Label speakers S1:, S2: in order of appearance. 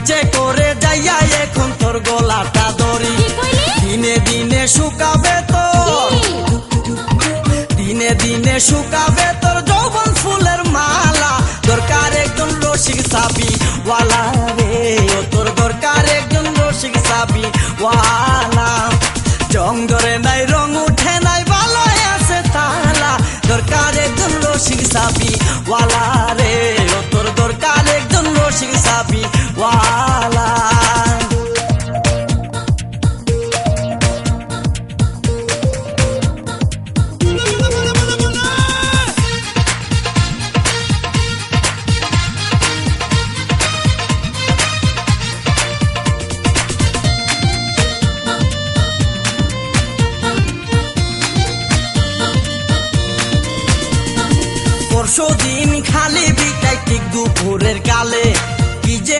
S1: ইচ্ছে করে যাইয়া এখন তোর গলাটা ধরি দিনে দিনে শুকাবে তোর দিনে দিনে শুকাবে তোর যৌবন ফুলের মালা দরকার একজন রসিক সাবি ওয়ালা রে ও তোর দরকার একজন রসিক সাবি ওয়ালা জং ধরে নাই রং উঠে নাই ভালো আছে তালা দরকার একজন রসিক সাবি ওয়ালা রে ও তোর দরকার একজন রসিক সাবি ওয়ালা পরশুদিন খালি বিকাই ঠিক দুপুরের কালে